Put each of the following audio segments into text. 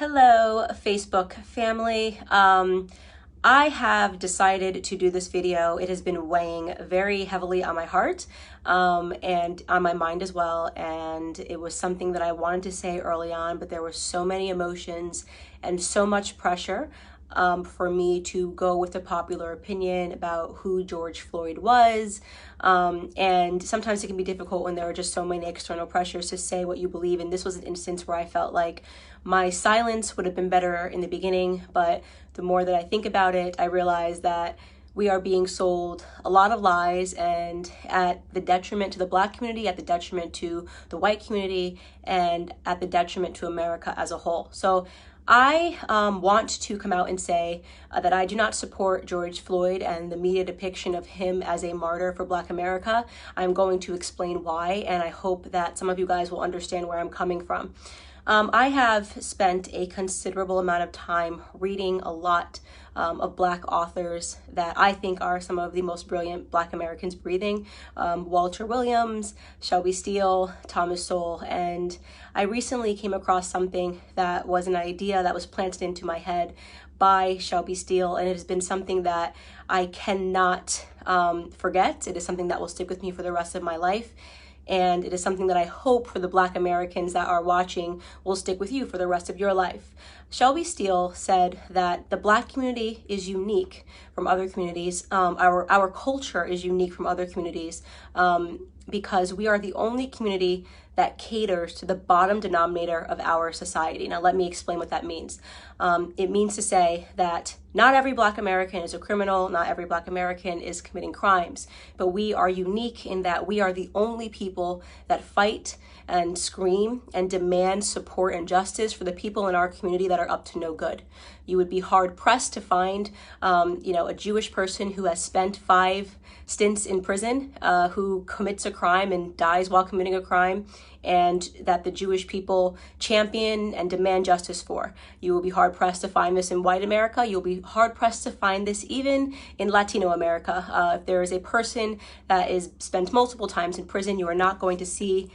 Hello, Facebook family. I have decided to do this video. It has been weighing very heavily on my heart and on my mind as well. And it was something that I wanted to say early on, but there were so many emotions and so much pressure for me to go with the popular opinion about who George Floyd was. And sometimes it can be difficult when there are just so many external pressures to say what you believe. And this was an instance where I felt like my silence would have been better in the beginning, but the more that I think about it, I realize that we are being sold a lot of lies, and at the detriment to the Black community, at the detriment to the white community, and at the detriment to America as a whole. So I want to come out and say that I do not support George Floyd and the media depiction of him as a martyr for Black America. I'm going to explain why, and I hope that some of you guys will understand where I'm coming from. I have spent a considerable amount of time reading a lot of Black authors that I think are some of the most brilliant Black Americans breathing. Walter Williams, Shelby Steele, Thomas Sowell, and I recently came across something that was an idea that was planted into my head by Shelby Steele, and it has been something that I cannot forget. It is something that will stick with me for the rest of my life. And it is something that I hope for the Black Americans that are watching will stick with you for the rest of your life. Shelby Steele said that the Black community is unique from other communities. Our culture is unique from other communities because we are the only community that caters to the bottom denominator of our society. Now, let me explain what that means. It means to say that not every Black American is a criminal, not every Black American is committing crimes, but we are unique in that we are the only people that fight and scream and demand support and justice for the people in our community that are up to no good. You would be hard pressed to find, a Jewish person who has spent 5 stints in prison, who commits a crime and dies while committing a crime, and that the Jewish people champion and demand justice for. You will be hard pressed to find this in white America. You'll be hard pressed to find this even in Latino America. If there is a person that is spent multiple times in prison, you are not going to see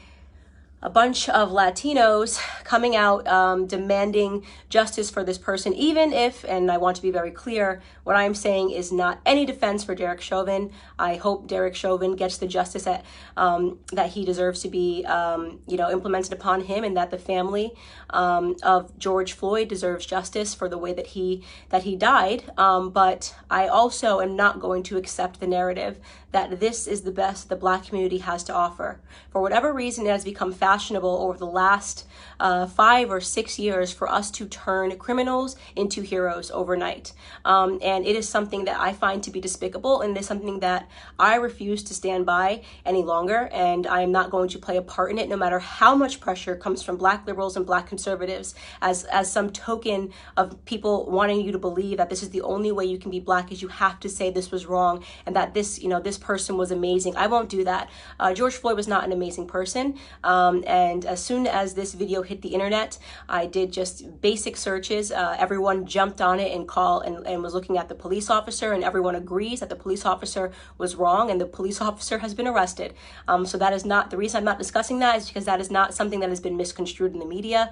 a bunch of Latinos coming out demanding justice for this person, even if, and I want to be very clear, what I'm saying is not any defense for Derek Chauvin. I hope Derek Chauvin gets the justice that he deserves to be, implemented upon him, and that the family of George Floyd deserves justice for the way that he died. But I also am not going to accept the narrative that this is the best the Black community has to offer. For whatever reason, it has become fashionable over the last 5 or 6 years for us to turn criminals into heroes overnight. And it is something that I find to be despicable, and it is something that I refuse to stand by any longer, and I am not going to play a part in it, no matter how much pressure comes from Black liberals and Black conservatives as some token of people wanting you to believe that this is the only way you can be Black, is you have to say this was wrong and that this person was amazing. I won't do that. George Floyd was not an amazing person. And as soon as this video hit the internet, I did just basic searches. Everyone jumped on it and was looking at the police officer, and everyone agrees that the police officer was wrong, and the police officer has been arrested. So that is not the reason I'm not discussing that, is because that is not something that has been misconstrued in the media.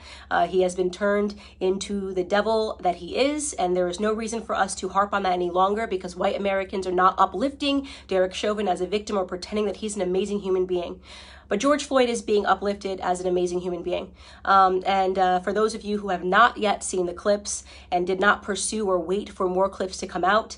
He has been turned into the devil that he is, and there is no reason for us to harp on that any longer, because white Americans are not uplifting Derek Chauvin as a victim or pretending that he's an amazing human being. But George Floyd is being uplifted as an amazing human being. For those of you who have not yet seen the clips and did not pursue or wait for more clips to come out,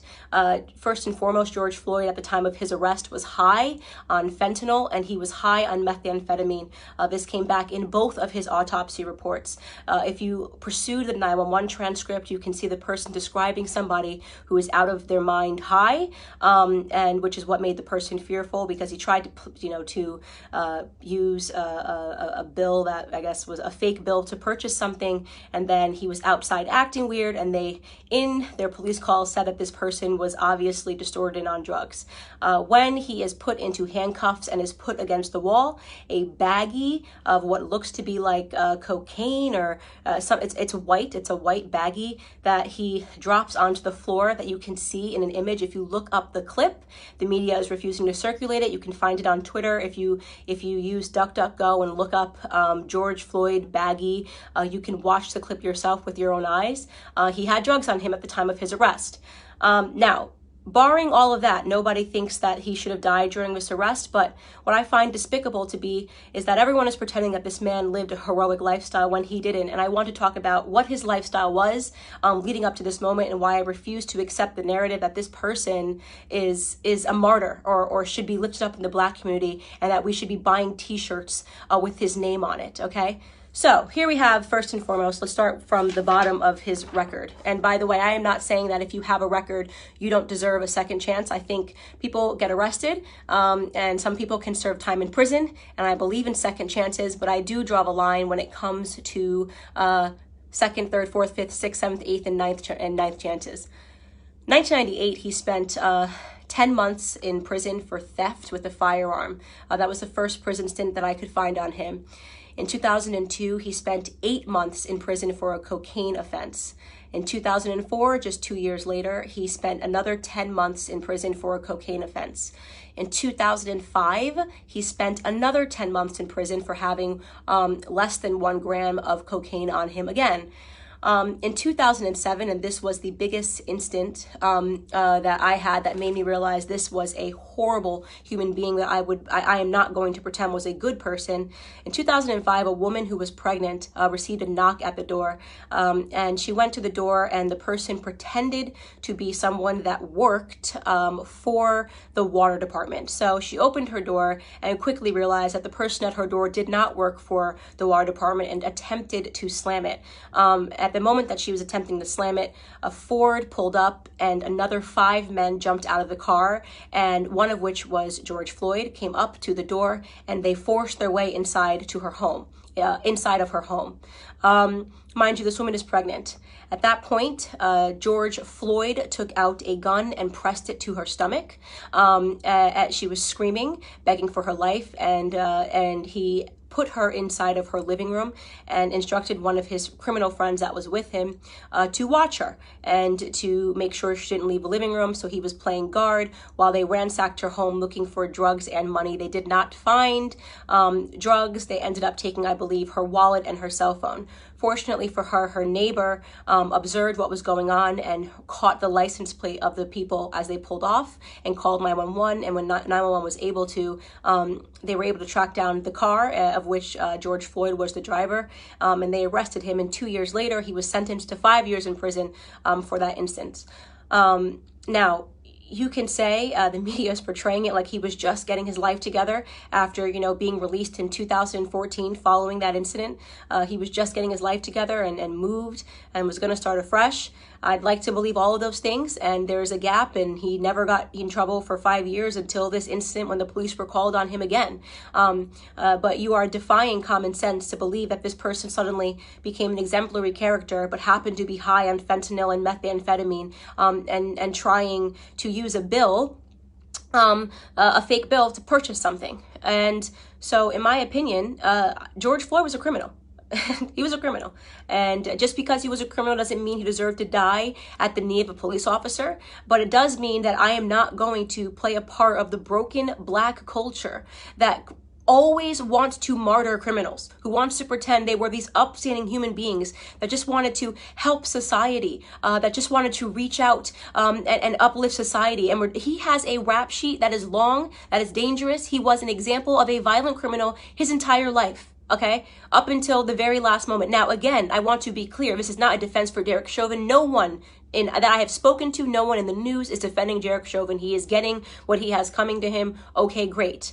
first and foremost, George Floyd at the time of his arrest was high on fentanyl, and he was high on methamphetamine. This came back in both of his autopsy reports. If you pursue the 911 transcript, you can see the person describing somebody who is out of their mind high, and which is what made the person fearful, because he tried to use a bill that I guess was a fake bill to purchase something, and then he was outside acting weird, and they, in their police call, said that this person was obviously distorted and on drugs. When he is put into handcuffs and is put against the wall, a baggie of what looks to be like cocaine or it's a white baggie that he drops onto the floor that you can see in an image. If you look up the clip, the media is refusing to circulate it. You can find it on Twitter if you you use DuckDuckGo and look up George Floyd baggie, you can watch the clip yourself with your own eyes. He had drugs on him at the time of his arrest. Now, barring all of that, nobody thinks that he should have died during this arrest, but what I find despicable to be is that everyone is pretending that this man lived a heroic lifestyle when he didn't, and I want to talk about what his lifestyle was leading up to this moment and why I refuse to accept the narrative that this person is a martyr or should be lifted up in the Black community and that we should be buying t-shirts with his name on it, okay? So here we have, first and foremost, let's start from the bottom of his record. And by the way, I am not saying that if you have a record, you don't deserve a second chance. I think people get arrested and some people can serve time in prison. And I believe in second chances, but I do draw the line when it comes to second, third, fourth, fifth, sixth, seventh, eighth, and ninth chances. 1998, he spent 10 months in prison for theft with a firearm. That was the first prison stint that I could find on him. In 2002, he spent 8 months in prison for a cocaine offense. In 2004, just 2 years later, he spent another 10 months in prison for a cocaine offense. In 2005, he spent another 10 months in prison for having less than 1 gram of cocaine on him again. In 2007, and this was the biggest instant that I had that made me realize this was a horrible human being that I am not going to pretend was a good person. In 2005, a woman who was pregnant received a knock at the door, and she went to the door, and the person pretended to be someone that worked for the water department. So she opened her door and quickly realized that the person at her door did not work for the water department and attempted to slam it. At the moment that she was attempting to slam it, a Ford pulled up and another 5 men jumped out of the car, and one of which was George Floyd, came up to the door and they forced their way inside to her home, inside of her home. Mind you, this woman is pregnant. At that point, George Floyd took out a gun and pressed it to her stomach. She was screaming, begging for her life, and he put her inside of her living room and instructed one of his criminal friends that was with him to watch her and to make sure she didn't leave the living room. So he was playing guard while they ransacked her home looking for drugs and money. They did not find drugs. They ended up taking, I believe, her wallet and her cell phone. Fortunately for her, her neighbor observed what was going on and caught the license plate of the people as they pulled off and called 911. And when 911 was able to, they were able to track down the car of which George Floyd was the driver, and they arrested him. And 2 years later, he was sentenced to 5 years in prison for that instance. Now, you can say the media is portraying it like he was just getting his life together after, being released in 2014 following that incident. He was just getting his life together and moved and was going to start afresh. I'd like to believe all of those things, and there's a gap, and he never got in trouble for 5 years until this incident when the police were called on him again. But you are defying common sense to believe that this person suddenly became an exemplary character but happened to be high on fentanyl and methamphetamine and trying to use a bill, a fake bill, to purchase something. And so in my opinion, George Floyd was a criminal. He was a criminal, and just because he was a criminal doesn't mean he deserved to die at the knee of a police officer, but it does mean that I am not going to play a part of the broken Black culture that always wants to martyr criminals, who wants to pretend they were these upstanding human beings that just wanted to help society, that just wanted to reach out and uplift society. And he has a rap sheet that is long, that is dangerous. He was an example of a violent criminal his entire life. Okay, up until the very last moment. Now, again, I want to be clear. This is not a defense for Derek Chauvin. No one that I have spoken to, no one in the news is defending Derek Chauvin. He is getting what he has coming to him. Okay, great.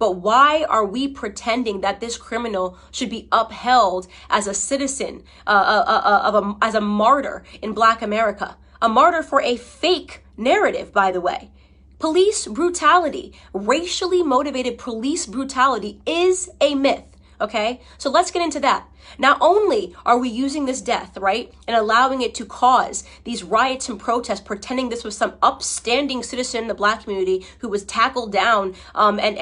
But why are we pretending that this criminal should be upheld as a citizen, as a martyr in Black America? A martyr for a fake narrative, by the way. Police brutality, racially motivated police brutality is a myth. Okay, so let's get into that. Not only are we using this death, right, and allowing it to cause these riots and protests, pretending this was some upstanding citizen in the Black community who was tackled down and